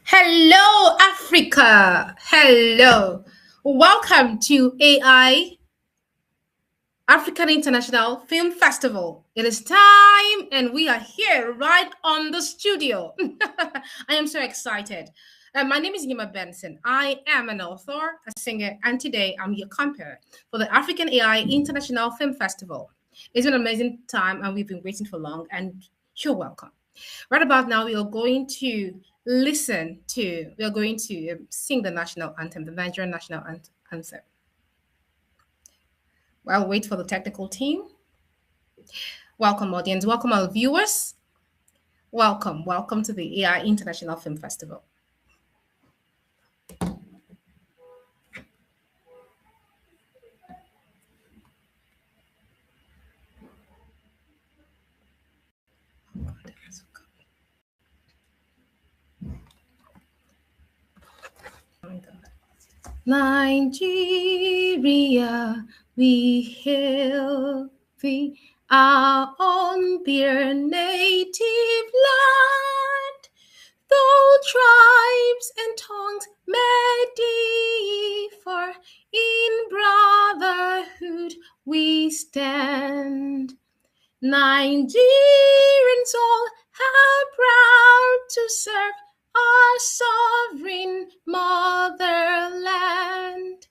Hello, Africa. Hello. Welcome to AI African International Film Festival. It is time, and we are here right on the studio. I am so excited. My name is Nima Benson. I am an author, a singer, and today I'm your compere for the African AI International Film Festival. It's been an amazing time, and we've been waiting for long, and you're welcome. Right about now, we are going to we are going to sing the national anthem, the Nigerian national anthem. I'll wait for the technical team. Welcome, audience. Welcome, our viewers. Welcome to the AI International Film Festival. Nigeria, we hail thee, our own dear native land. Though tribes and tongues may differ, in brotherhood we stand. Nigerians all are proud to serve our sovereign motherland.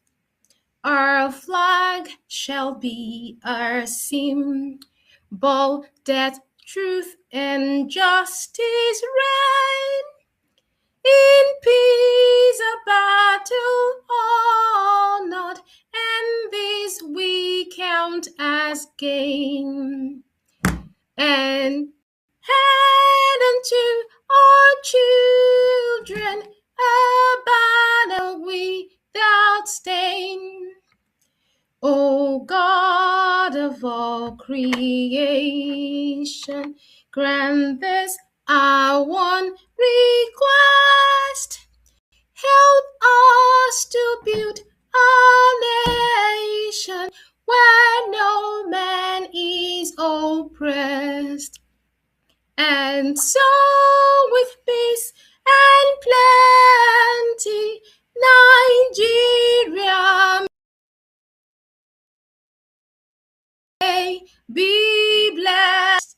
Our flag shall be our symbol that truth and justice reign. In peace a battle honored, and this we count as gain. And hand unto our children a banner without stain. O God of all creation, grant this our one request. Help us to build a nation where no man is oppressed. And so with peace and plenty, Nigeria may be blessed.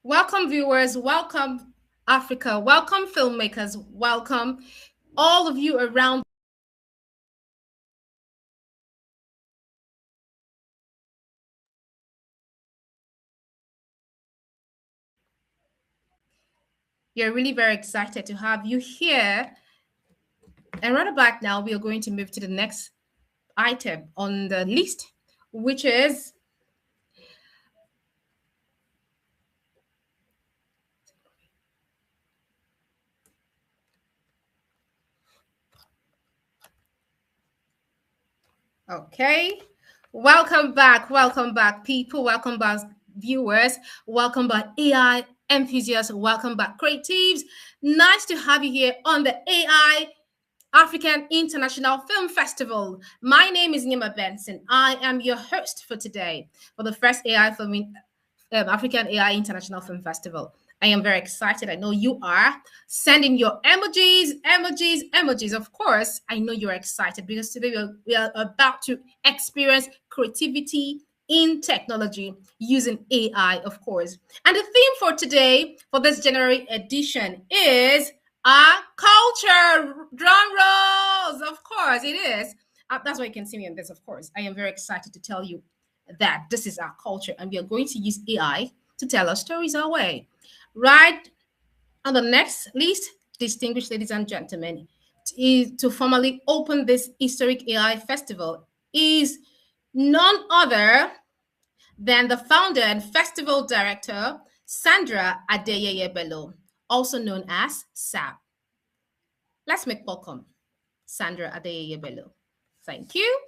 Welcome, viewers. Welcome, Africa. Welcome, filmmakers. Welcome, all of you around. You're really very excited to have you here. And right about now, we are going to move to the next item on the list, which is okay. Welcome back, people. Welcome back, viewers. Welcome back, AI enthusiasts. Welcome back, creatives. Nice to have you here on the AI African International Film Festival. My name is Nima Benson. I am your host for today for the first African AI International Film Festival. I am very excited. I know you are. Sending your emojis. Of course, I know you're excited because today we are about to experience creativity in technology using AI, of course. And the theme for today, for this January edition, is our culture. Drum rolls. Of course, it is. That's why you can see me in this, of course. I am very excited to tell you that this is our culture and we are going to use AI to tell our stories our way. Right on the next list, distinguished ladies and gentlemen, to formally open this historic AI festival is none other than the founder and festival director, Sandra Adeyeye Bello, also known as SAB. Let's make welcome Sandra Adeyeye Bello. Thank you.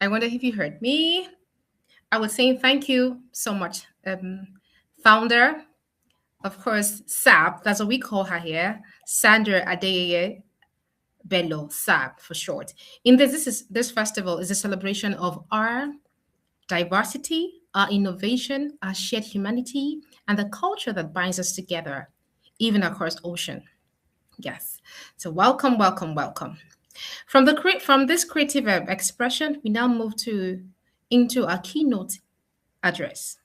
I wonder if you heard me. I was saying thank you so much, founder, of course, SAP. That's what we call her here, Sandra Adeyeye Bello, SAP for short. In this festival is a celebration of our diversity, our innovation, our shared humanity, and the culture that binds us together, even across ocean. Yes. So welcome, welcome, welcome. From this creative expression, we now move to into our keynote address.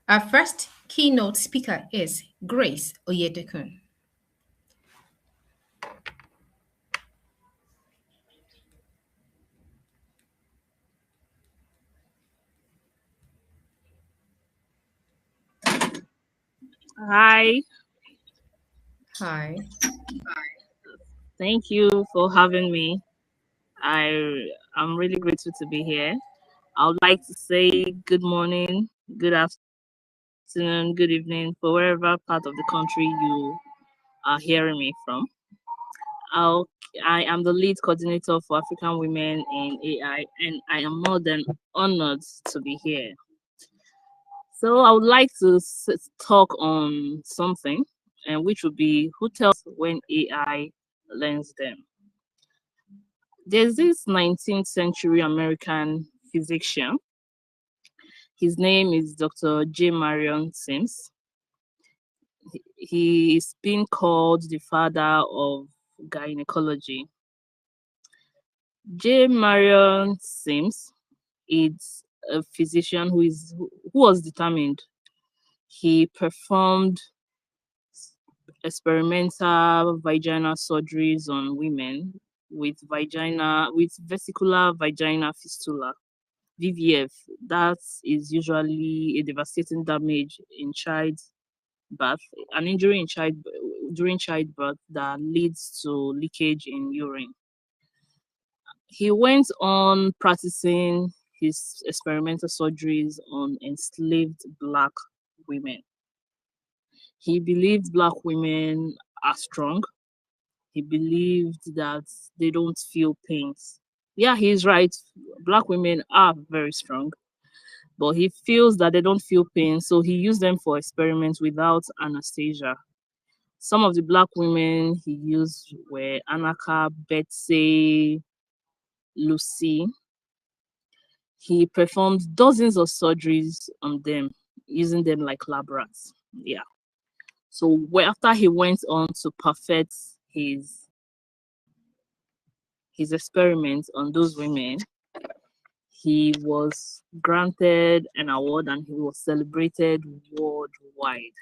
Our first keynote speaker is Grace Oyedekun. Hi, Hi. thank you for having me. I'm really grateful to be here. I would like to say good morning, good afternoon, good evening for wherever part of the country you are hearing me from. I'll, I am the lead coordinator for African Women in AI, and I am more than honored to be here. So I would like to talk on something, and which would be who tells when AI learns them. There's this 19th century American physician. His name is Dr. J. Marion Sims. He is being called the father of gynecology. J. Marion Sims is a physician who was determined. He performed experimental vaginal surgeries on women with vesicular vagina fistula. VVF, that is usually a devastating damage in childbirth, an injury in during childbirth that leads to leakage in urine. He went on practicing his experimental surgeries on enslaved black women. He believed black women are strong. He believed that they don't feel pains. Yeah, he's right. Black women are very strong, but he feels that they don't feel pain, so he used them for experiments without anesthesia. Some of the black women he used were Anaka, Betsy, Lucy. He performed dozens of surgeries on them, using them like lab rats. Yeah. So after he went on to perfect his experiments on those women, he was granted an award and he was celebrated worldwide.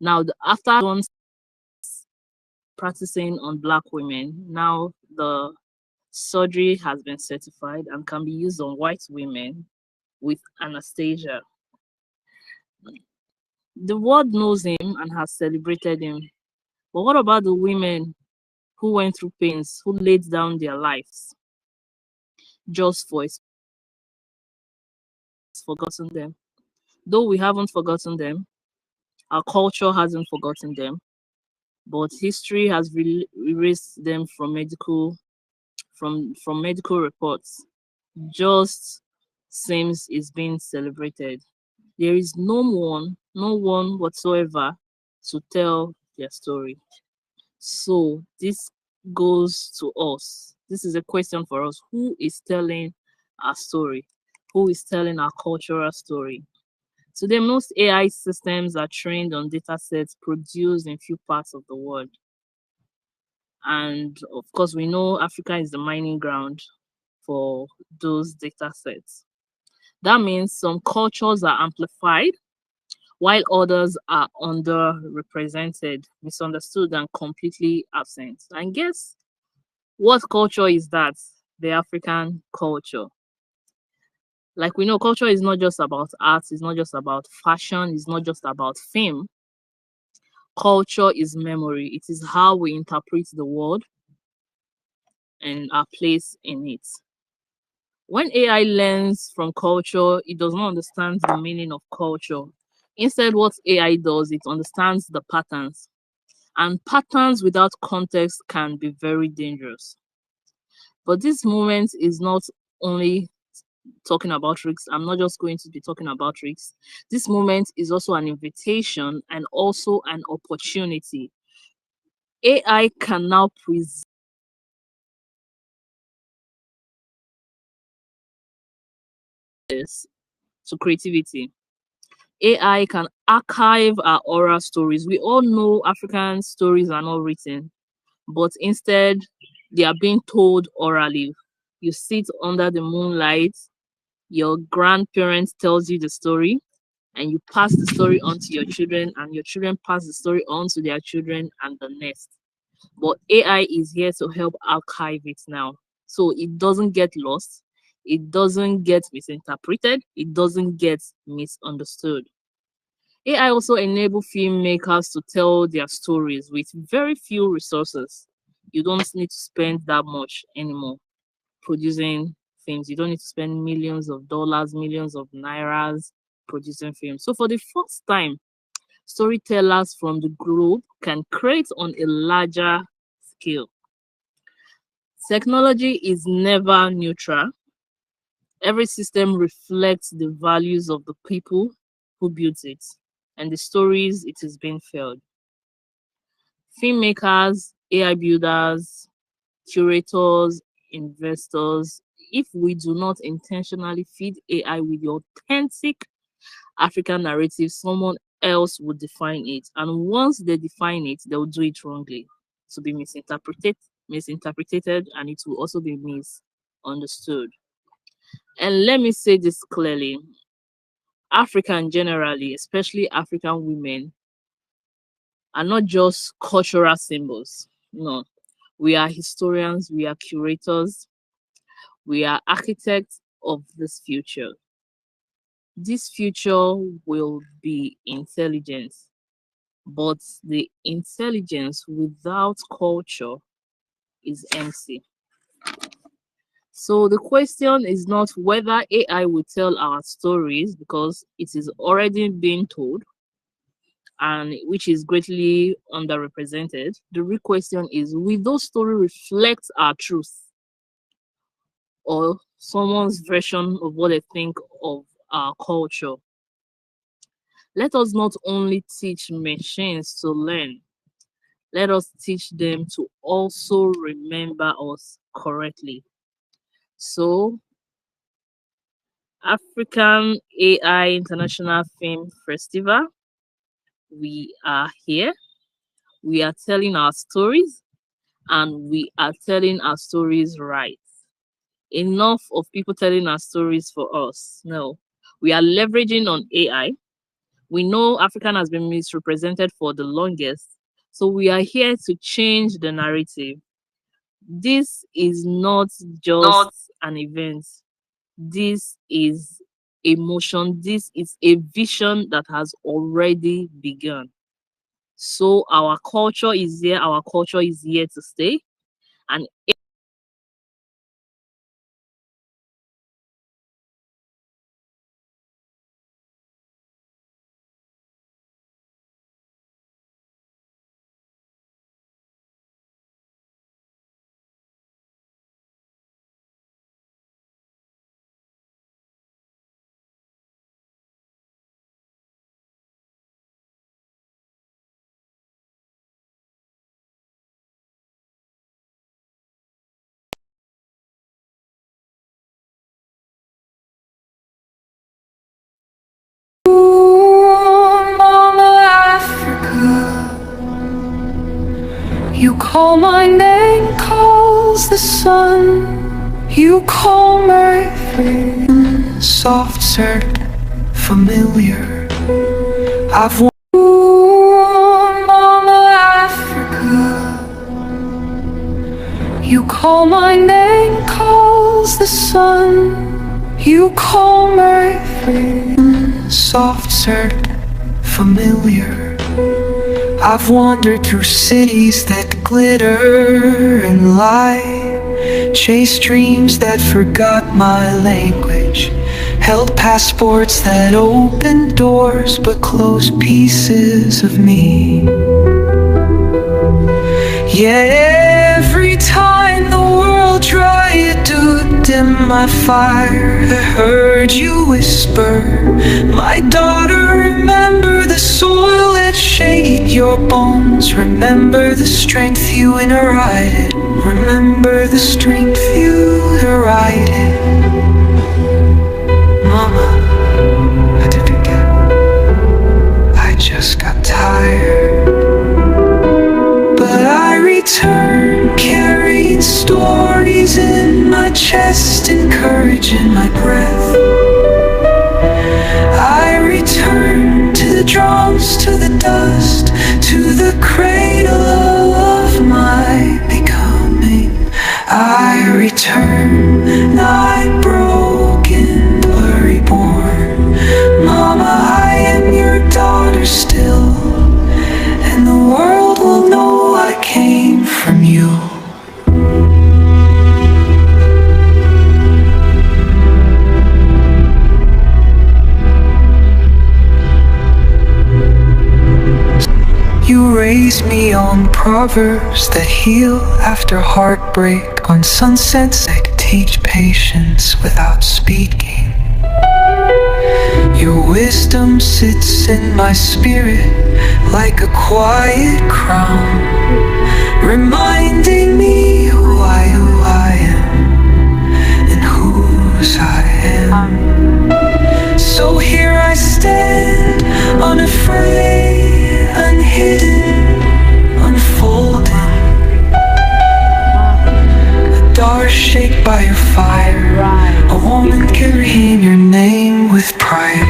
Now, after once practicing on black women, now the surgery has been certified and can be used on white women with anesthesia. The world knows him and has celebrated him. But what about the women who went through pains, who laid down their lives just for forgotten them? Though we haven't forgotten them, our culture hasn't forgotten them, but history has erased them from medical reports. Just seems is being celebrated. There is no one whatsoever to tell their story. So this goes to us. This is a question for us. Who is telling our story? Who is telling our cultural story? Today, most AI systems are trained on data sets produced in few parts of the world. And of course, we know Africa is the mining ground for those data sets. That means some cultures are amplified while others are underrepresented, misunderstood, and completely absent. And guess what culture is that? The African culture. Like we know, culture is not just about art, it's not just about fashion, it's not just about fame. Culture is memory, it is how we interpret the world and our place in it. When AI learns from culture, it does not understand the meaning of culture. Instead, what AI does, it understands the patterns. And patterns without context can be very dangerous. But this movement is not only talking about risks. I'm not just going to be talking about risks. This moment is also an invitation and also an opportunity. AI can now present this to creativity. AI can archive our oral stories. We all know African stories are not written, but instead they are being told orally. You sit under the moonlight, your grandparents tells you the story, and you pass the story on to your children, and your children pass the story on to their children and the next. But AI is here to help archive it now. So it doesn't get lost, it doesn't get misinterpreted, it doesn't get misunderstood. AI also enable filmmakers to tell their stories with very few resources. You don't need to spend that much anymore producing films. You don't need to spend millions of dollars, millions of nairas producing films. So for the first time, storytellers from the globe can create on a larger scale. Technology is never neutral. Every system reflects the values of the people who built it and the stories it is being filled. Filmmakers, AI builders, curators, investors, if we do not intentionally feed AI with the authentic African narrative, someone else would define it. And once they define it, they'll do it wrongly. To be misinterpreted, and it will also be misunderstood. And let me say this clearly. African generally, especially African women, are not just cultural symbols. No, we are historians, we are curators, we are architects of this future. This future will be intelligence, but the intelligence without culture is empty. So the question is not whether AI will tell our stories because it is already being told and which is greatly underrepresented. The real question is will those stories reflect our truth or someone's version of what they think of our culture? Let us not only teach machines to learn, let us teach them to also remember us correctly. So, African AI International Film Festival, we are here. We are telling our stories and we are telling our stories right. Enough of people telling our stories for us. No, we are leveraging on AI. We know African has been misrepresented for the longest. So we are here to change the narrative. This is not just Not an event. This is a motion. This is a vision that has already begun. So our culture is here. Our culture is here to stay. And Mama Africa, you call my name, calls the sun. You call my friend, soft, certain, familiar. I've Mama Africa, you call my name, calls the sun. You call my friend, soft, certain, familiar. I've wandered through cities that glitter and lie, chased dreams that forgot my language, held passports that opened doors but closed pieces of me. Yet every time the world tried to dim my fire, I heard you whisper, my daughter, remember the soil that shaped your bones. Remember the strength you inherited. Remember the strength you inherited. Mama, I didn't get, I just got tired. But I return, carrying stories in my chest and courage in my breath. I return to the drums, to the dust, to the cradle of my becoming. I return, not broken but reborn. Mama, I am your daughter still, and the world will know I came from you. You raised me on proverbs that heal after heartbreak, on sunsets that teach patience without speaking. Your wisdom sits in my spirit like a quiet crown, reminding me who I am and whose I am. So here I stand, unafraid, unhidden, unfolding. A daughter shaped by your fire, a woman carrying your name with pride.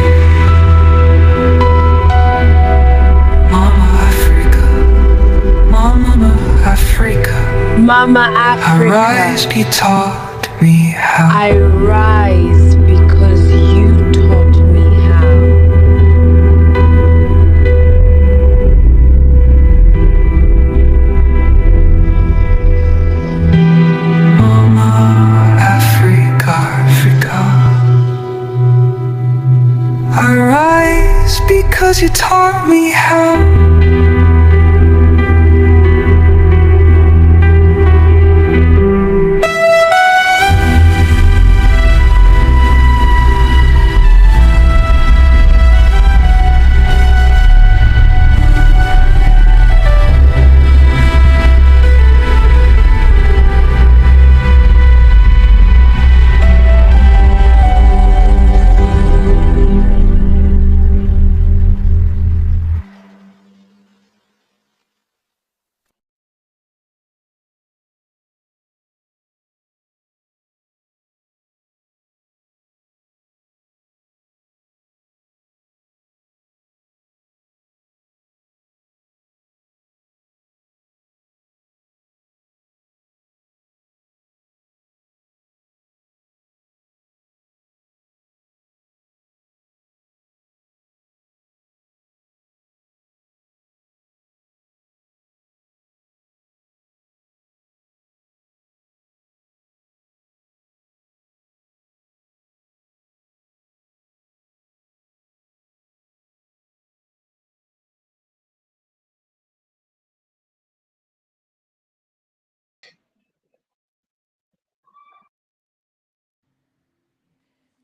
Mama Africa, Mama Africa, Mama arise, Africa, you taught me how. I rise because you taught me how. Mama Africa, Africa, I rise because you taught me how.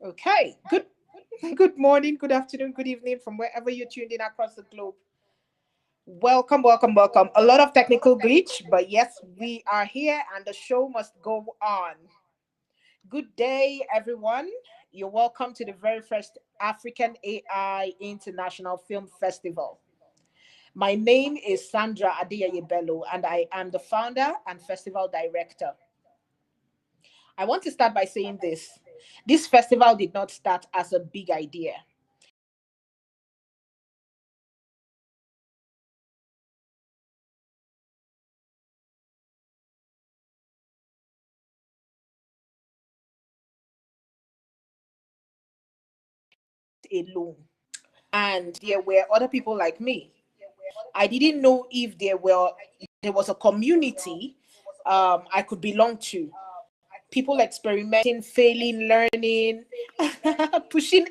Okay. Good morning, good afternoon, good evening from wherever you're tuned in across the globe. Welcome, welcome, welcome. A lot of technical glitch, but yes, we are here and the show must go on. Good day, everyone. You're welcome to the very first African AI International Film Festival. My name is Sandra Adeyeye Bello, and I am the founder and festival director. I want to start by saying this. This festival did not start as a big idea. Alone. And there were other people like me. I didn't know if there was a community I could belong to. People experimenting, failing, learning, pushing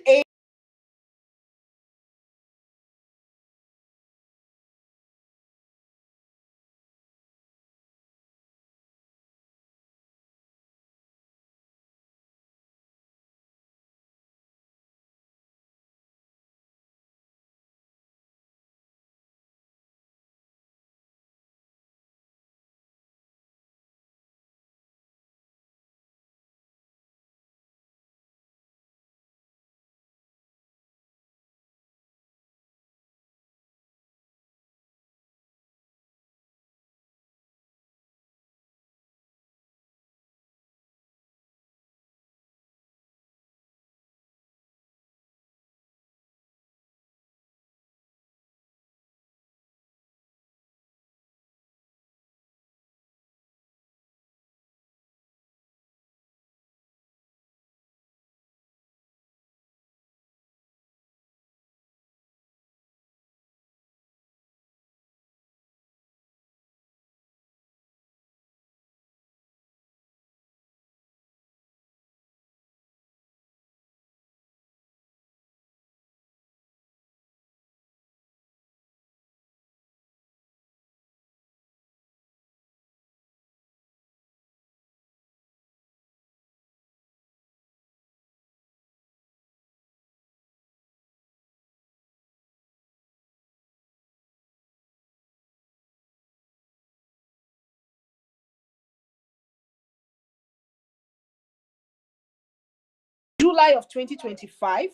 July of 2025,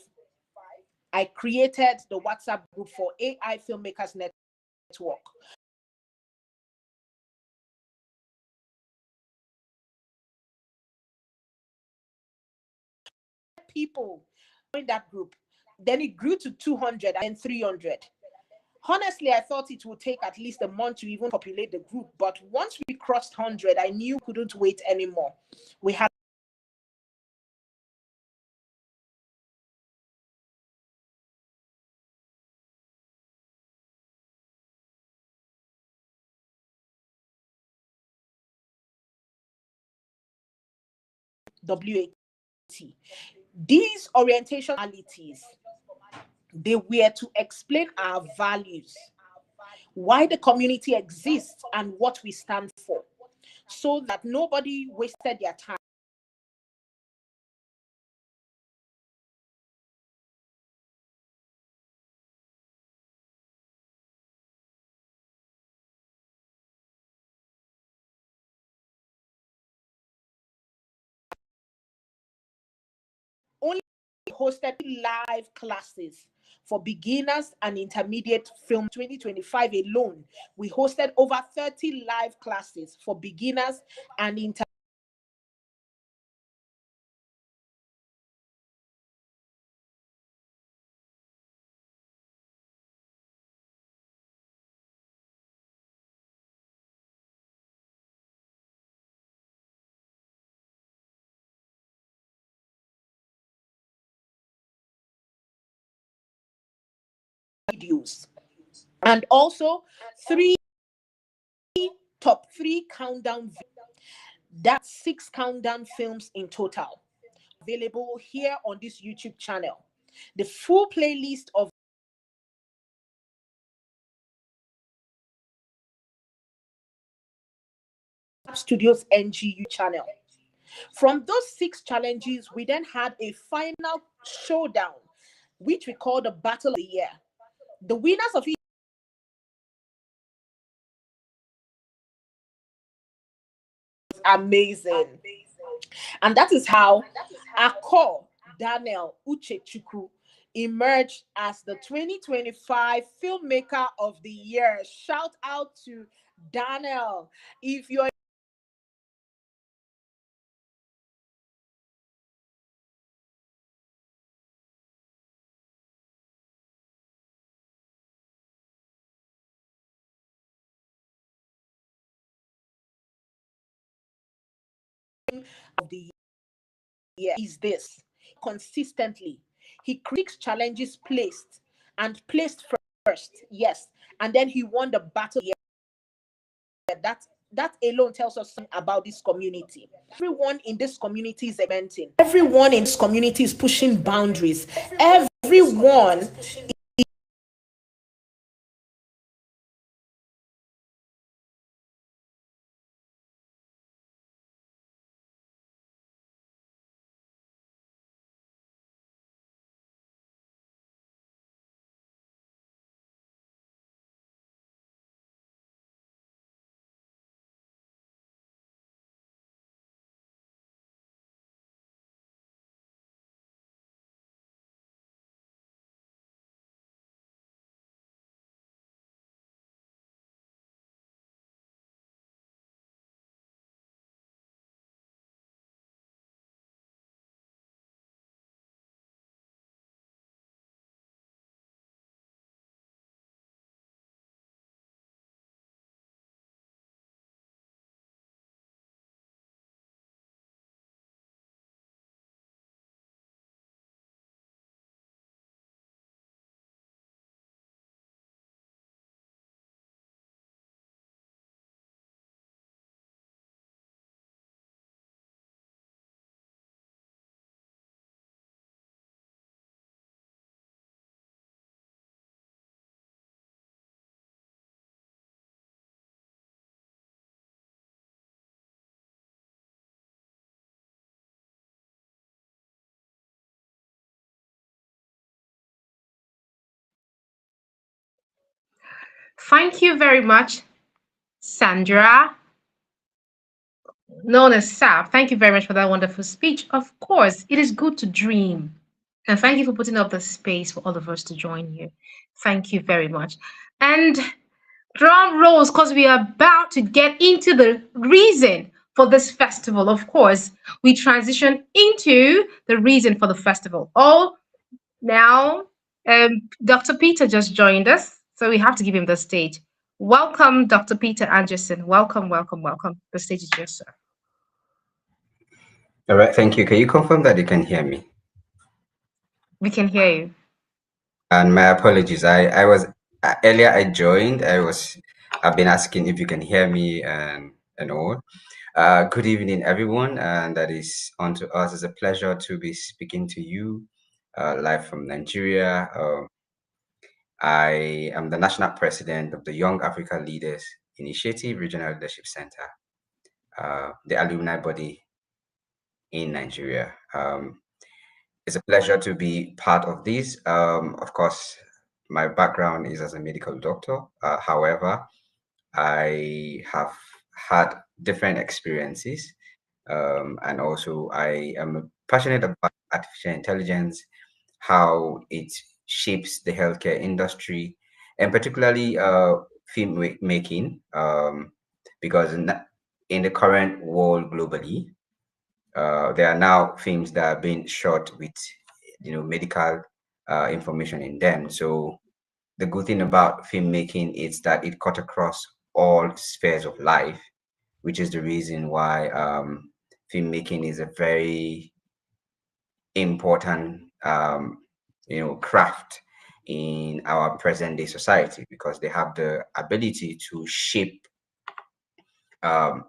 I created the WhatsApp group for AI Filmmakers Network. People in that group. Then it grew to 200 and 300. Honestly, I thought it would take at least a month to even populate the group. But once we crossed 100, I knew we couldn't wait anymore. We had WAT. These orientationalities, they were to explain our values, why the community exists, and what we stand for, so that nobody wasted their time. Only hosted live classes for beginners and intermediate film. 2025 alone, we hosted over 30 live classes for beginners and videos, and also three top three countdown. That's 6 countdown films in total, available here on this YouTube channel. The full playlist of Studios NGU channel. From those 6 challenges, we then had a final showdown, which we call the Battle of the Year. The winners of each amazing. And that is how Akko Daniel Uchechukwu emerged as the 2025 Filmmaker of the Year. Shout out to Daniel. If you're of the year, is this consistently. He critiques challenges placed and placed first, yes, and then he won the battle. That alone tells us something about this community. Everyone in this community is experimenting. Everyone in this community is pushing boundaries. Everyone Thank you very much, Sandra. known as SAP. Thank you very much for that wonderful speech. Of course, it is good to dream. And thank you for putting up the space for all of us to join here. Thank you very much. And drum rolls, because we are about to get into the reason for this festival. Of course, we transition into the reason for the festival. Oh, now, Dr. Peter just joined us, so we have to give him the stage. Welcome, Dr. Peter Anderson. Welcome, welcome, welcome. The stage is yours, sir. All right, thank you. Can you confirm that you can hear me? We can hear you. And my apologies. I was earlier I joined. I've been asking if you can hear me and all. Good evening, everyone, and that is onto us. It's a pleasure to be speaking to you live from Nigeria. I am the national president of the Young Africa Leaders Initiative Regional Leadership Center, the alumni body in Nigeria. It's a pleasure to be part of this. Of course, my background is as a medical doctor. However, I have had different experiences. And also, I am passionate about artificial intelligence, how it shapes the healthcare industry, and particularly making, because in the current world globally, there are now films that are being shot with medical information in them. So the good thing about filmmaking is that it cut across all spheres of life, which is the reason why filmmaking is a very important craft in our present day society, because they have the ability to shape um,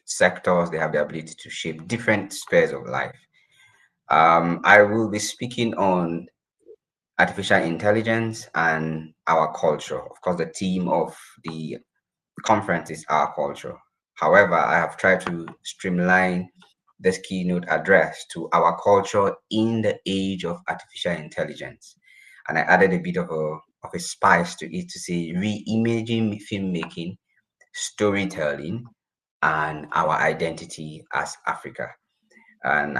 sectors, they have the ability to shape different spheres of life. I will be speaking on artificial intelligence and our culture. Of course, the theme of the conference is our culture. However, I have tried to streamline this keynote address to our culture in the age of artificial intelligence. And I added a bit of a spice to it to say reimaging filmmaking, storytelling, and our identity as Africa. And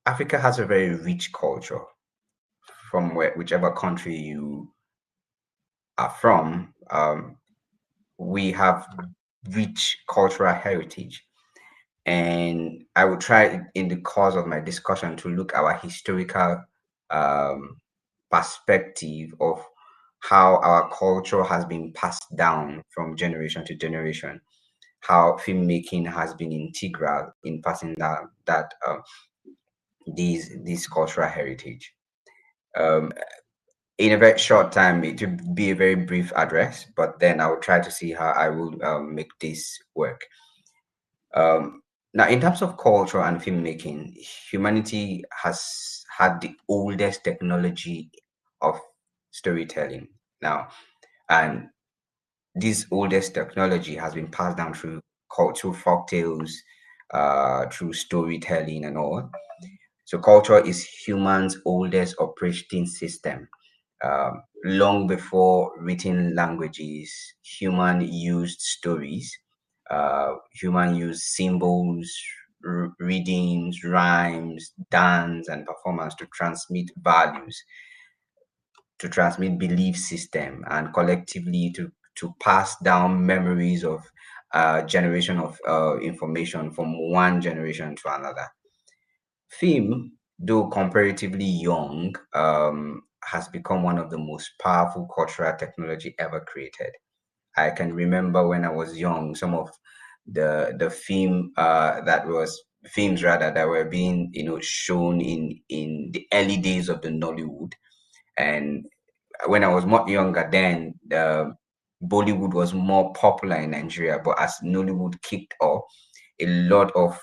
Africa has a very rich culture from whichever country you are from. We have rich cultural heritage. And I will try in the course of my discussion to look our historical um, perspective of how our culture has been passed down from generation to generation, how filmmaking has been integral in passing down that these cultural heritage. Um, in a very short time, it will be a very brief address, but then I will try to see how I will make this work. Now, in terms of culture and filmmaking, humanity has had the oldest technology of storytelling now, and this oldest technology has been passed down through cultural folk tales, through storytelling and all. So culture is humans' oldest operating system. Long before written languages, human used stories, human used symbols, readings, rhymes, dance, and performance to transmit values, to transmit belief system, and collectively to pass down memories of generation of information from one generation to another. Film, though comparatively young, has become one of the most powerful cultural technology ever created. I can remember when I was young, some of the film that was films rather that were being shown in the early days of the Nollywood. And when I was much younger, then Bollywood was more popular in Nigeria. But as Nollywood kicked off, a lot of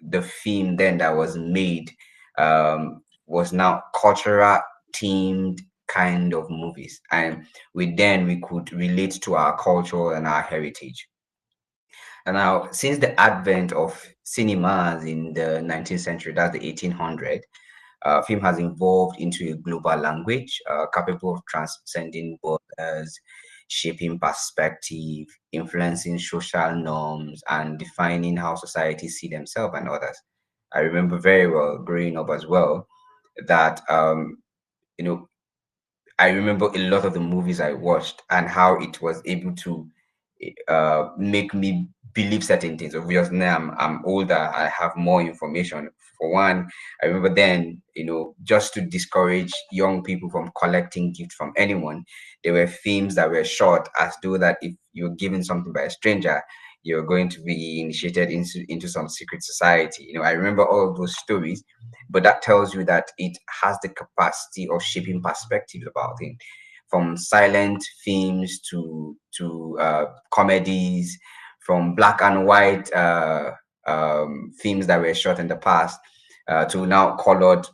the film then that was made was now cultural themed kind of movies, and we could relate to our culture and our heritage. And now, since the advent of cinemas in the 19th century, that's the 1800, film has evolved into a global language capable of transcending borders. shaping perspective, influencing social norms, and defining how societies see themselves and others. I remember very well growing up as well that you know I remember a lot of the movies I watched and how it was able to make me believe certain things. Obviously, now I'm older, I have more information. For one, I remember then, just to discourage young people from collecting gifts from anyone, there were films that were shot as though that if you're given something by a stranger, you're going to be initiated into some secret society. I remember all of those stories, but that tells you that it has the capacity of shaping perspectives about things, from silent films to comedies, from black and white films that were shot in the past to now colored,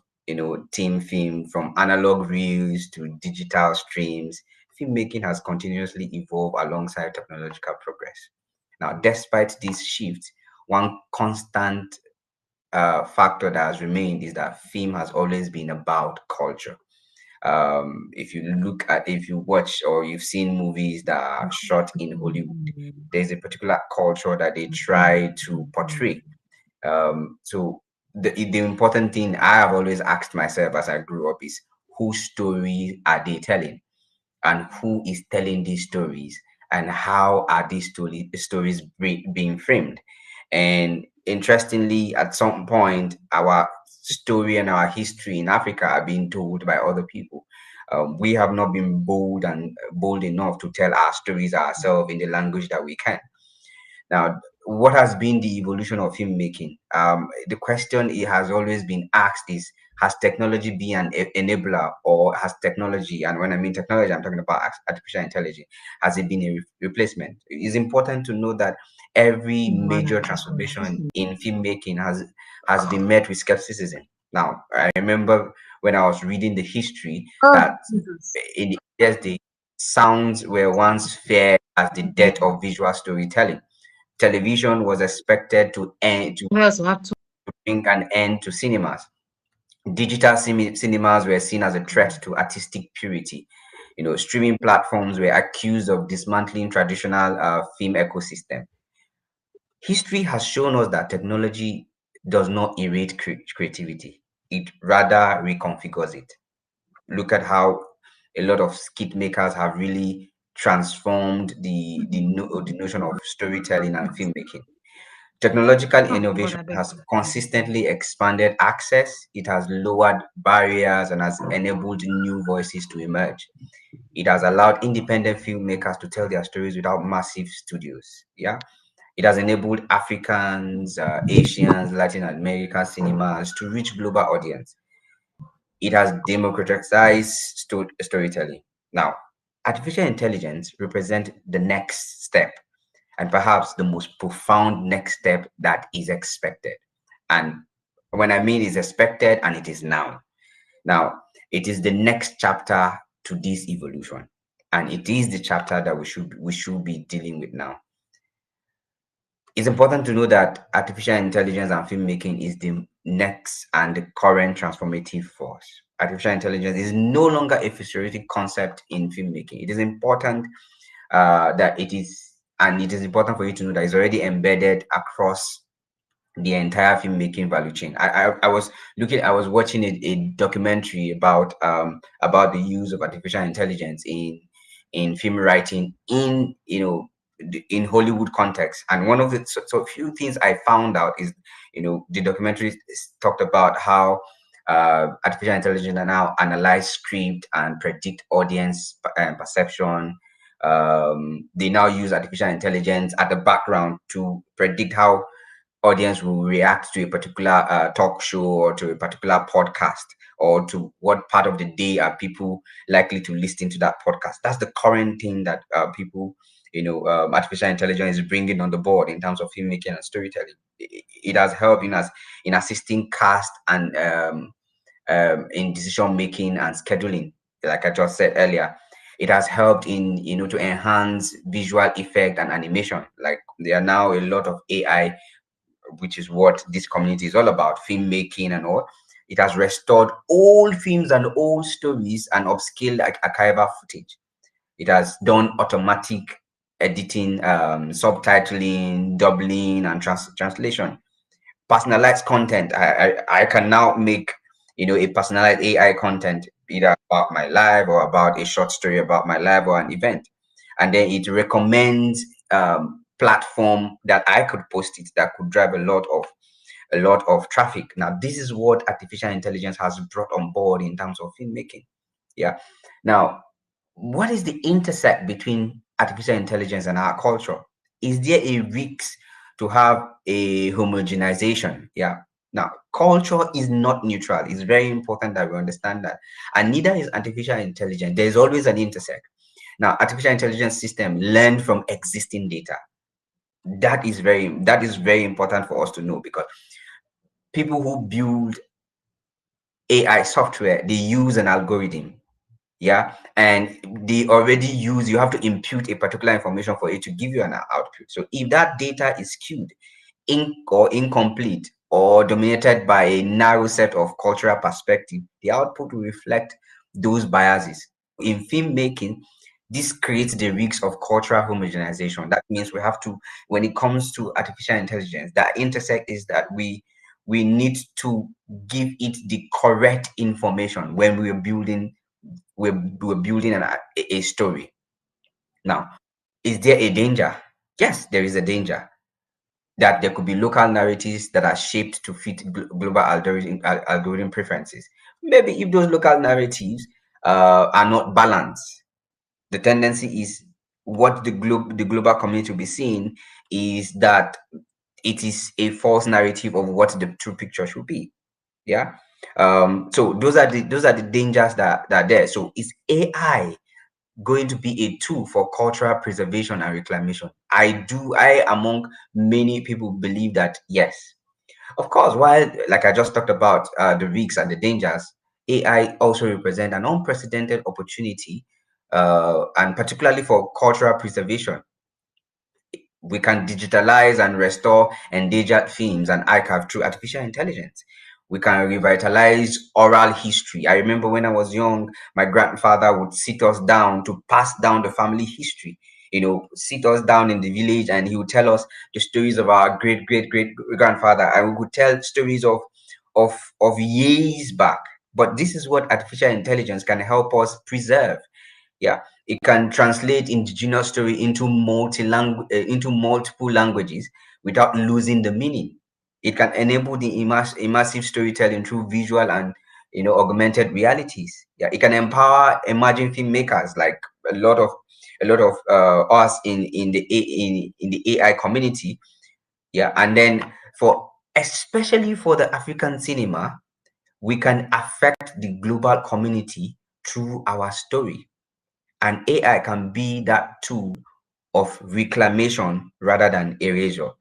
team film, from analog reels to digital streams. Filmmaking has continuously evolved alongside technological progress. Now, despite this shift, one constant factor that has remained is that film has always been about culture. If you watch or you've seen movies that are shot in Hollywood, there's a particular culture that they try to portray. So the important thing I have always asked myself as I grew up is, whose story are they telling, and who is telling these stories, and how are these stories being framed? And interestingly, at some point, our story and our history in Africa are being told by other people. We have not been bold enough to tell our stories ourselves in the language that we can. Now, what has been the evolution of filmmaking? The question it has always been asked is, has technology been an enabler, or has technology, and when I mean technology, I'm talking about artificial intelligence, has it been a replacement? It's important to know that every major transformation in filmmaking has been met with skepticism. Now, I remember when I was reading the history that in the earliest days, sounds were once feared as the death of visual storytelling. Television was expected to bring an end to cinemas. Digital cinemas were seen as a threat to artistic purity. Streaming platforms were accused of dismantling traditional film ecosystem. History has shown us that technology does not erase creativity; it rather reconfigures it. Look at how a lot of skit makers have really transformed the notion of storytelling and filmmaking. Technological innovation has consistently expanded access, it has lowered barriers, and has enabled new voices to emerge. It has allowed independent filmmakers to tell their stories without massive studios. Yeah. It has enabled Africans, Asians, Latin American cinemas to reach global audience. It has democratized storytelling. Now, artificial intelligence represents the next step, and perhaps the most profound next step that is expected. And when I mean is expected, and it is now. Now, it is the next chapter to this evolution, and it is the chapter that we should be dealing with now. It's important to know that artificial intelligence and filmmaking is the next and the current transformative force. Artificial intelligence is no longer a futuristic concept in filmmaking. It is important that it is, and it is important for you to know that it's already embedded across the entire filmmaking value chain. I was watching a documentary about the use of artificial intelligence in film writing in in Hollywood context. And one of the so few things I found out is, the documentary talked about how artificial intelligence are now analyze script and predict audience perception. They now use artificial intelligence at the background to predict how audience will react to a particular talk show or to a particular podcast, or to what part of the day are people likely to listen to that podcast. That's the current thing that people, artificial intelligence is bringing on the board in terms of filmmaking and storytelling. It has helped in assisting cast and in decision making and scheduling, like I just said earlier. It has helped in, to enhance visual effect and animation. Like, there are now a lot of AI, which is what this community is all about, filmmaking and all. It has restored old films and old stories and upscaled archival footage. It has done automatic editing, subtitling, doubling, and translation. Personalized content. I can now make, a personalized AI content, either about my life or about a short story about my life or an event, and then it recommends platform that I could post it, that could drive a lot of traffic. Now, this is what artificial intelligence has brought on board in terms of filmmaking. Yeah. Now, what is the intersect between artificial intelligence and our culture? Is there a risk to have a homogenization? Yeah. Now, culture is not neutral. It's very important that we understand that. And neither is artificial intelligence. There's always an intersect. Now, artificial intelligence system learn from existing data. That is very important for us to know, because people who build AI software, they use an algorithm. Yeah, and they already use, you have to impute a particular information for it to give you an output. So if that data is skewed, or incomplete, or dominated by a narrow set of cultural perspective, the output will reflect those biases. In filmmaking, this creates the risk of cultural homogenization. That means we have to, when it comes to artificial intelligence, that intersect is that we need to give it the correct information when we're building a story. Now, is there a danger? Yes, there is a danger that there could be local narratives that are shaped to fit global algorithm preferences. Maybe if those local narratives are not balanced, the tendency is, what the global community will be seeing is that it is a false narrative of what the true picture should be. Yeah. So those are the dangers that are there. So is AI going to be a tool for cultural preservation and reclamation? I, among many people, believe that yes. Of course, while, like I just talked about, the risks and the dangers, AI also represent an unprecedented opportunity, and particularly for cultural preservation. We can digitalize and restore endangered films and archive through artificial intelligence. We can revitalize oral history. I remember when I was young, my grandfather would sit us down to pass down the family history. Sit us down in the village, and he would tell us the stories of our great great great grandfather, and we would tell stories of years back. But this is what artificial intelligence can help us preserve. Yeah, it can translate indigenous story into into multiple languages without losing the meaning. It can enable the immersive storytelling through visual and augmented realities. Yeah, it can empower emerging filmmakers, like a lot of us in the AI community. Yeah, and then, for especially for the African cinema, we can affect the global community through our story, and AI can be that tool of reclamation rather than erasure.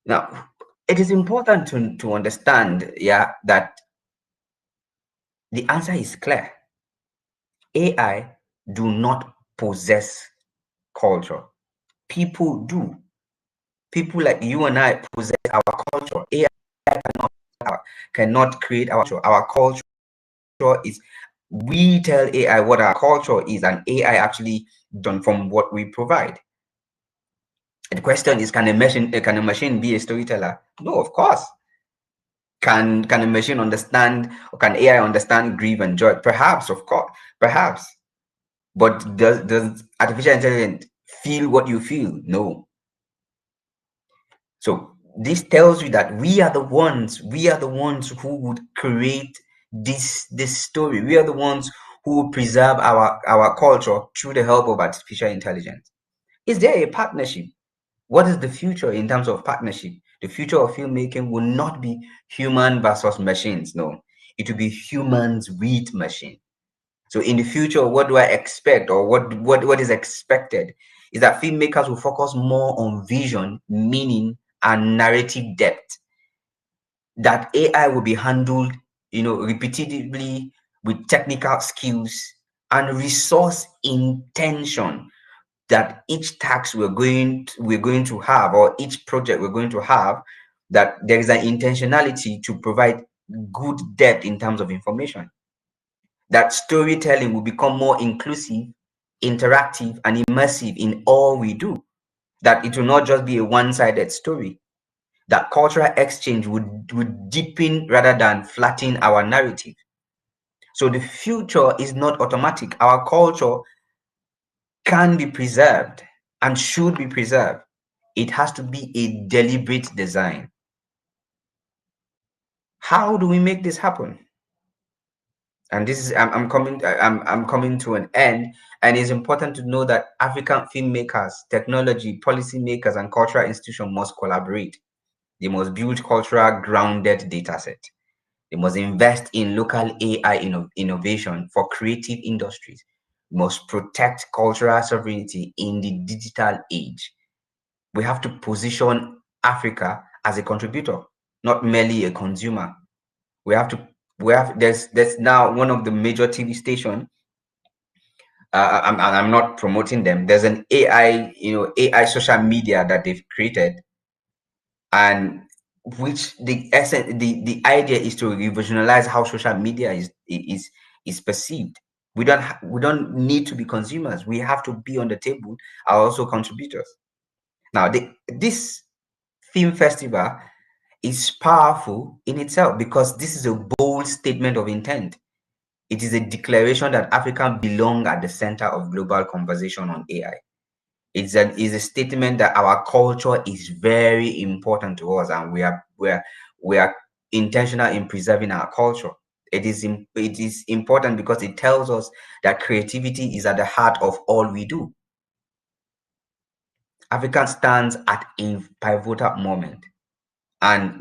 Now, it is important to understand, yeah, that the answer is clear. AI do not possess culture. People do. People like you and I possess our culture. AI cannot create our culture. Our culture is, we tell AI what our culture is, and AI actually done from what we provide. The question is, can a machine be a storyteller? No, of course. Can a machine understand, or can AI understand grief and joy? Perhaps, of course, perhaps. But does artificial intelligence feel what you feel? No. So this tells you that we are the ones who would create this story. We are the ones who will preserve our culture through the help of artificial intelligence. Is there a partnership? What is the future in terms of partnership? The future of filmmaking will not be human versus machines. No, it will be humans with machine. So in the future, what do I expect, or what is expected, is that filmmakers will focus more on vision, meaning, and narrative depth. That AI will be handled, repetitively, with technical skills and resource intention. That each task we're going to have, or each project we're going to have, that there is an intentionality to provide good depth in terms of information. that storytelling will become more inclusive, interactive, and immersive in all we do. That it will not just be a one-sided story. That cultural exchange would deepen rather than flatten our narrative. So the future is not automatic. Our culture can be preserved and should be preserved. It has to be a deliberate design. How do we make this happen? And this is I'm coming to an end. And it's important to know that African filmmakers, technology, policymakers, and cultural institutions must collaborate. They must build cultural grounded data set. They must invest in local AI innovation for creative industries. We must protect cultural sovereignty in the digital age. We have to position Africa as a contributor, not merely a consumer. We have to there's now one of the major TV station. I'm not promoting them. There's an AI, AI social media that they've created, and which the essence, the idea is to revolutionalize how social media is perceived. We don't need to be consumers. We have to be on the table, are also contributors. Now, this film festival is powerful in itself because this is a bold statement of intent. It is a declaration that Africa belong at the center of global conversation on AI. Is a statement that our culture is very important to us, and we are intentional in preserving our culture. It is important because it tells us that creativity is at the heart of all we do. Africa stands at a pivotal moment, and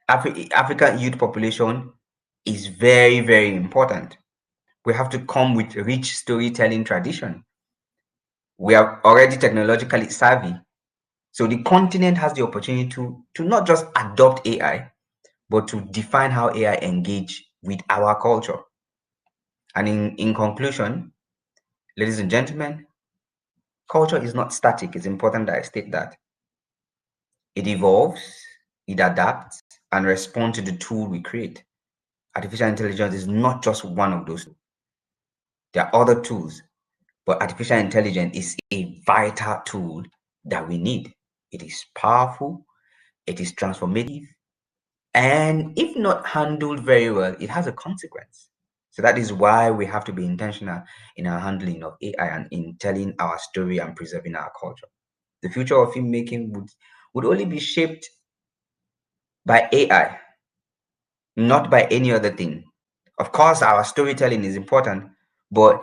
African youth population is very, very important. We have to come with rich storytelling tradition. We are already technologically savvy. So the continent has the opportunity to not just adopt AI, but to define how AI engage with our culture. And in conclusion, ladies and gentlemen, culture is not static. It's important that I state that. It evolves, it adapts, and responds to the tool we create. Artificial intelligence is not just one of those. There are other tools, but artificial intelligence is a vital tool that we need. It is powerful, it is transformative, and if not handled very well, it has a consequence. So that is why we have to be intentional in our handling of AI and in telling our story and preserving our culture. The future of filmmaking would only be shaped by AI, not by any other thing. Of course, our storytelling is important, but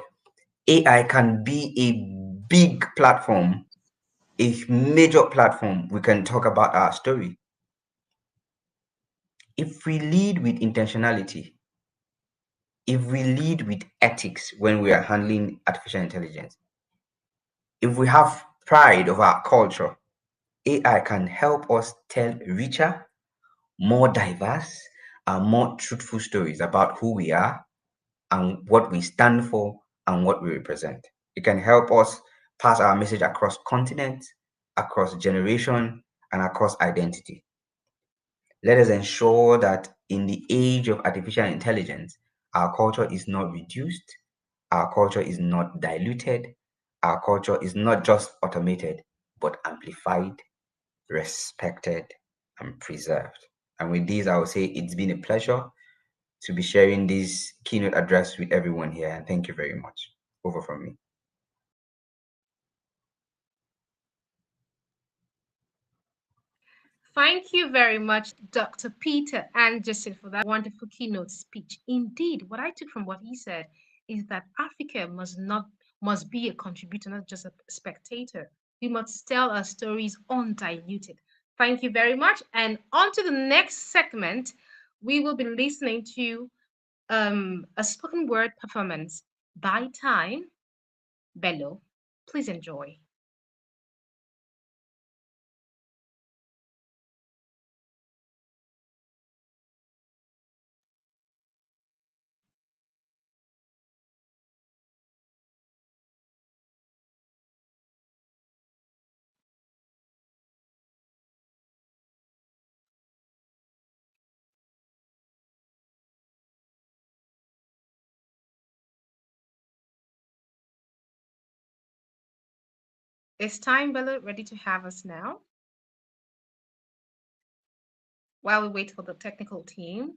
AI can be a big platform, a major platform. We can talk about our story. If we lead with intentionality, if we lead with ethics when we are handling artificial intelligence, if we have pride of our culture, AI can help us tell richer, more diverse, and more truthful stories about who we are and what we stand for and what we represent. It can help us pass our message across continents, across generation, and across identity. Let us ensure that in the age of artificial intelligence, our culture is not reduced, our culture is not diluted, our culture is not just automated, but amplified, respected, and preserved. And with this, I would say it's been a pleasure to be sharing this keynote address with everyone here. And thank you very much. Over from me. Thank you very much, Dr. Peter Anderson, for that wonderful keynote speech. Indeed, what I took from what he said is that Africa must be a contributor, not just a spectator. We must tell our stories undiluted. Thank you very much. And on to the next segment, we will be listening to a spoken word performance by Time Bello. Please enjoy. Is Time Bello ready to have us now? While we wait for the technical team,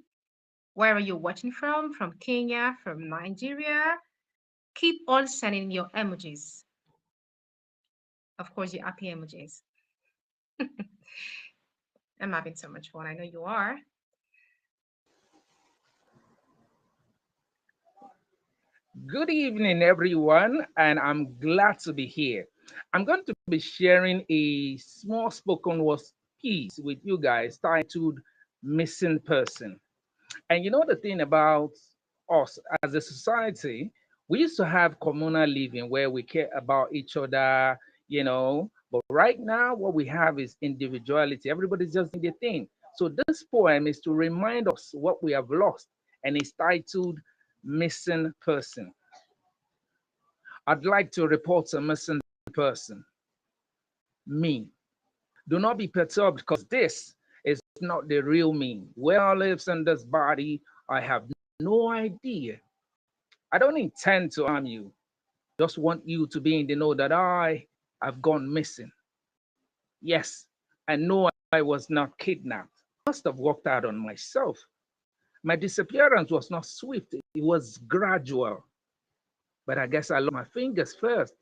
where are you watching from? From Kenya, from Nigeria? Keep on sending your emojis. Of course, your happy emojis. I'm having so much fun. I know you are. Good evening, everyone, and I'm glad to be here. I'm going to be sharing a small spoken word piece with you guys titled Missing Person. And you know the thing about us as a society, we used to have communal living where we care about each other, but right now what we have is individuality. Everybody's just doing their thing. So this poem is to remind us what we have lost, and it's titled Missing Person. I'd like to report a missing person. Me. Do not be perturbed because this is not the real me. Where I lives in this body, I have no idea. I don't intend to harm you. Just want you to be in the know that I have gone missing. Yes, I know I was not kidnapped. Must have worked out on myself. My disappearance was not swift, it was gradual. But I guess I lost my fingers first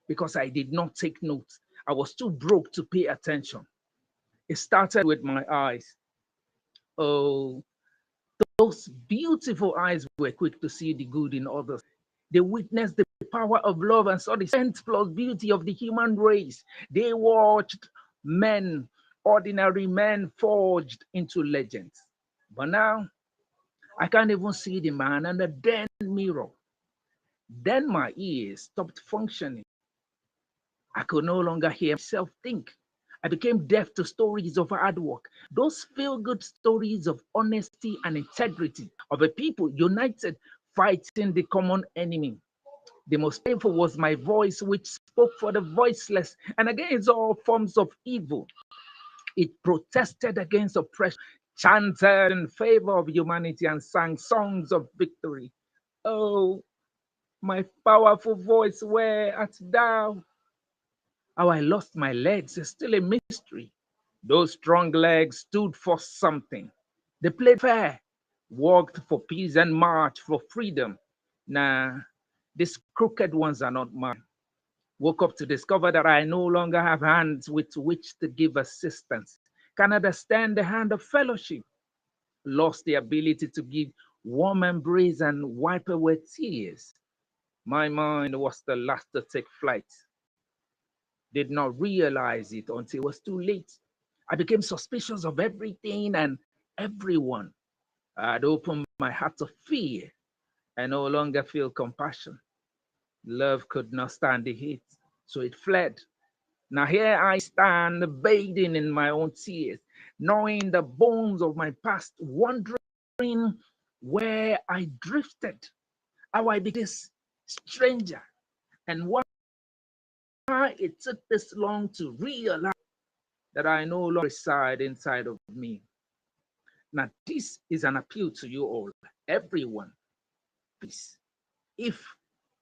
because I did not take notes. I was too broke to pay attention. It started with my eyes. Oh, those beautiful eyes were quick to see the good in others. They witnessed the power of love and saw the strength plus beauty of the human race. They watched men, ordinary men, forged into legends. But now, I can't even see the man under the damn mirror. Then my ears stopped functioning. I could no longer hear myself think. I became deaf to stories of hard work, those feel good stories of honesty and integrity, of a people united fighting the common enemy. The most painful was my voice, which spoke for the voiceless and against all forms of evil. It protested against oppression, chanted in favor of humanity, and sang songs of victory. Oh, my powerful voice, where art thou? How I lost my legs is still a mystery. Those strong legs stood for something. They played fair, worked for peace and marched for freedom. Nah, these crooked ones are not mine. Woke up to discover that I no longer have hands with which to give assistance. Can understand the hand of fellowship. Lost the ability to give warm embrace and wipe away tears. My mind was the last to take flight. Did not realize it until it was too late. I became suspicious of everything and everyone. I had opened my heart to fear. I no longer feel compassion. Love could not stand the heat, so it fled. Now here I stand, bathing in my own tears, knowing the bones of my past, wondering where I drifted, how I became this stranger, and why it took this long to realize that I no longer reside inside of me. Now, this is an appeal to you all, everyone. Please, if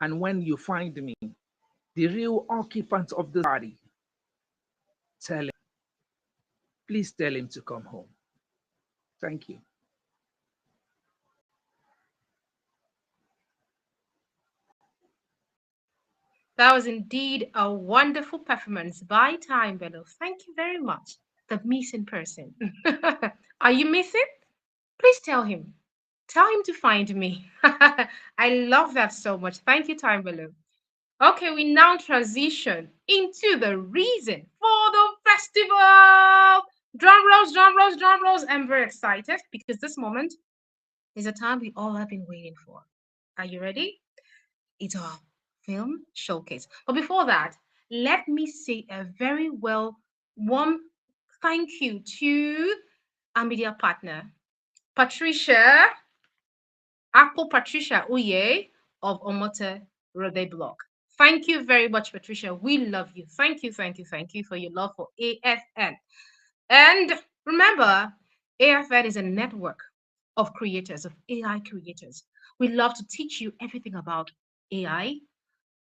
and when you find me, the real occupant of the body, tell him, please tell him to come home. Thank you. That was indeed a wonderful performance by Time Bello. Thank you very much. The missing person. Are you missing? Please tell him. Tell him to find me. I love that so much. Thank you, Time Bello. Okay, we now transition into the reason for the festival. Drum rolls, drum rolls, drum rolls. I'm very excited because this moment is a time we all have been waiting for. Are you ready? It's our film showcase. But before that, let me say a very warm thank you to our media partner, Patricia, Apple Patricia Uye of Omote Rode Blog. Thank you very much, Patricia. We love you. Thank you, thank you, thank you for your love for AFN. And remember, AFN is a network of creators, of AI creators. We love to teach you everything about AI,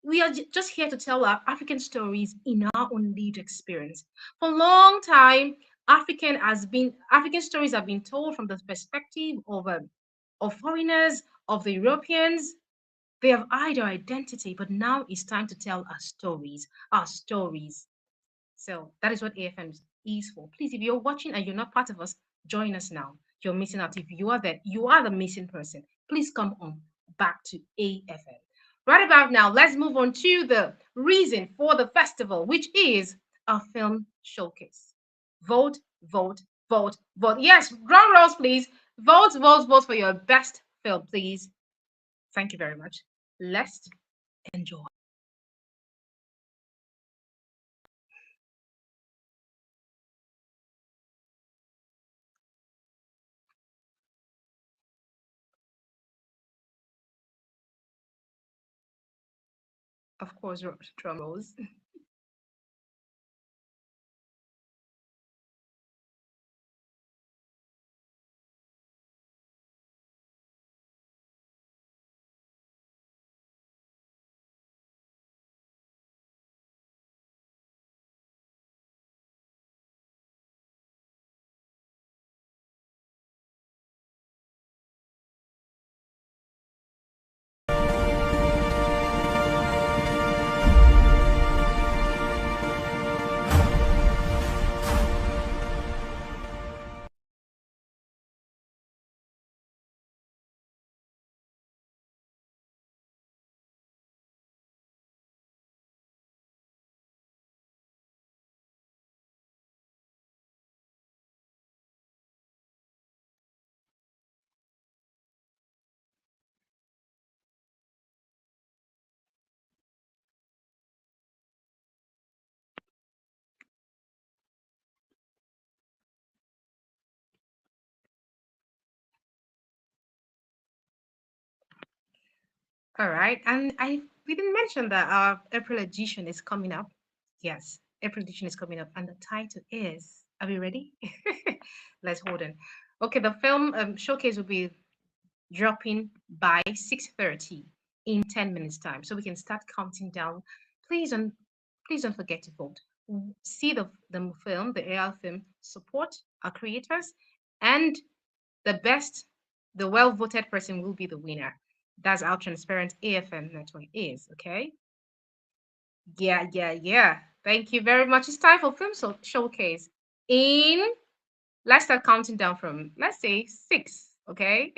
We are just here to tell our African stories in our own lived experience. For a long time, African stories have been told from the perspective of foreigners, of the Europeans. They have hide our identity, but now it's time to tell our stories. Our stories. So that is what AFM is for. Please, if you're watching and you're not part of us, join us now. You're missing out. If you are there, you are the missing person. Please come on back to AFM. Right about now, let's move on to the reason for the festival, which is a film showcase. Vote, vote, vote, vote. Yes, drum rolls, please. Vote, vote, vote for your best film, please. Thank you very much. Let's enjoy. Of course, drum rolls. All right. And we didn't mention that our April edition is coming up. Yes, April edition is coming up. And the title is, are we ready? Let's hold on. Okay, the film showcase will be dropping by 6:30 in 10 minutes time. So we can start counting down. Please don't please don't forget to vote. See the film, the AR film, support our creators, and the best, the well voted person will be the winner. That's how transparent AFM network is. Okay. Yeah, yeah, yeah. Thank you very much. It's time for film showcase. In Let's start counting down from, let's say, six. Okay.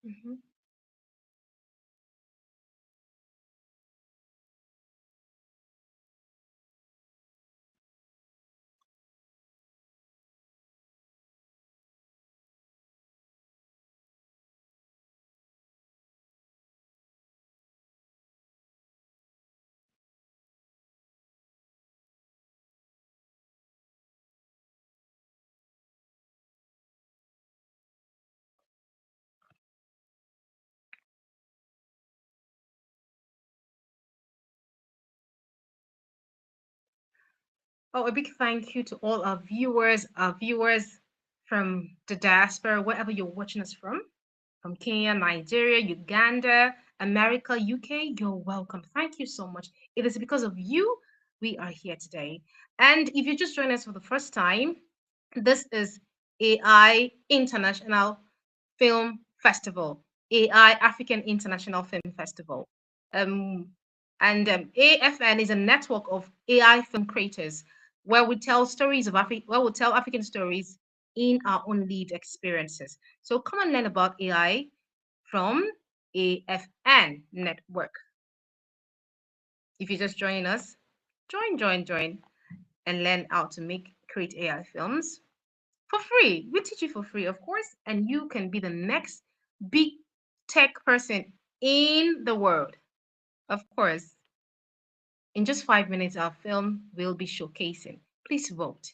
Mhm. Oh, a big thank you to all our viewers from the diaspora, wherever you're watching us from Kenya, Nigeria, Uganda, America, UK. You're welcome. Thank you so much. It is because of you we are here today. And if you just joined us for the first time, this is AI International Film Festival, AI African International Film Festival. Um, and AFN is a network of AI film creators where we tell where we tell African stories in our own lived experiences. So come and learn about AI from AFN Network. If you're just joining us, join, and learn how to create AI films for free. We teach you for free, of course, and you can be the next big tech person in the world. Of course, in just 5 minutes, our film will be showcasing. Please vote.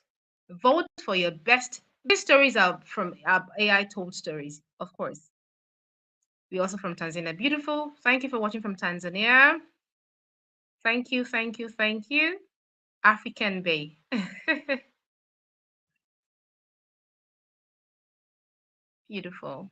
Vote for your best. These stories are from AI told stories, of course. We're also from Tanzania. Beautiful. Thank you for watching from Tanzania. Thank you, thank you, thank you. African Bay. Beautiful.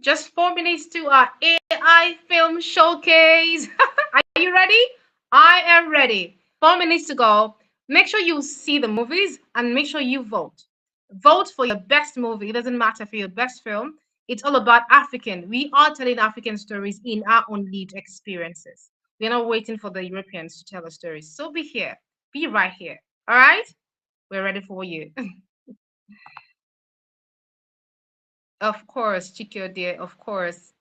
Just 4 minutes to our AI film showcase. Are you ready? I am ready. 4 minutes to go. Make sure you see the movies and make sure you vote. Vote for your best movie. It doesn't matter for your best film. It's all about African. We are telling African stories in our own lived experiences. We're not waiting for the Europeans to tell us stories. So be here. Be right here. All right? We're ready for you. Of course, Chikyo dear, of course.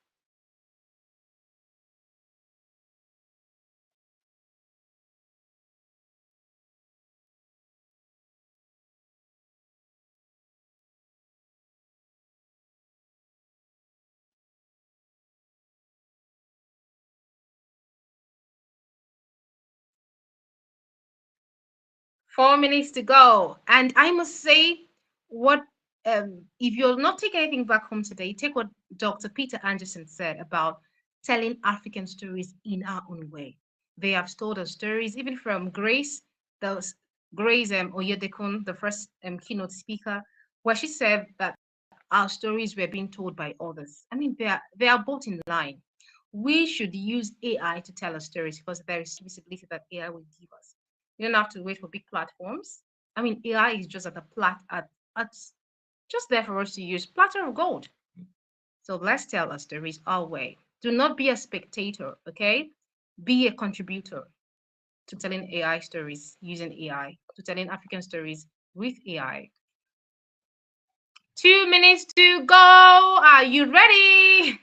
4 minutes to go. And I must say, what if you're not taking anything back home today, take what Dr. Peter Anderson said about telling African stories in our own way. They have told us stories, even from Grace, those Grace Oyedekun, the first keynote speaker, where she said that our stories were being told by others. I mean, they are both in line. We should use AI to tell us stories because there is visibility that AI will give us. You don't have to wait for big platforms. I mean, AI is just at just there for us to use. Platter of gold. So let's tell our stories our way. Do not be a spectator, okay? Be a contributor to telling AI stories using AI, to telling African stories with AI. 2 minutes to go. Are you ready?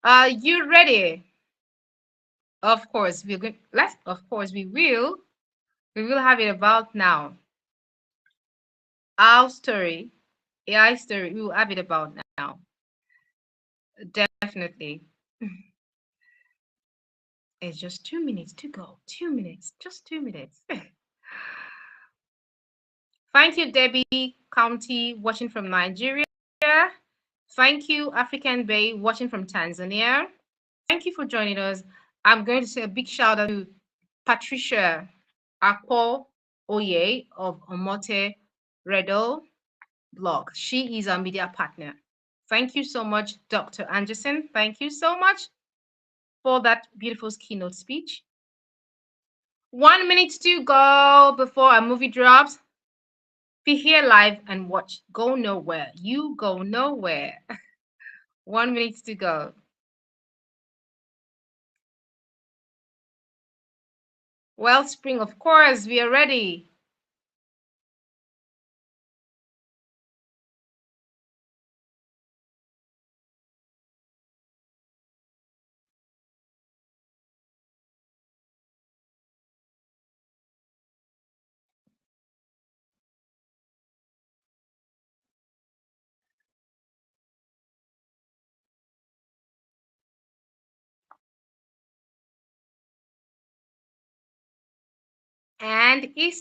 Are you ready? Of course, we're going. Let's. Of course, we will. We will have it about now. Our story, AI story. We will have it about now. Definitely. It's just 2 minutes to go. 2 minutes. Just 2 minutes. Thank you, Debbie County, watching from Nigeria. Thank you, African Bay, watching from Tanzania. Thank you for joining us. I'm going to say a big shout out to Patricia Akpo Oye of Omote Redo blog. She is our media partner. Thank you so much, Dr. Anderson. Thank you so much for that beautiful keynote speech. 1 minute to go before our movie drops. Be here live and watch. Go nowhere. You go nowhere. 1 minute to go. Wellspring, of course, we are ready. And it's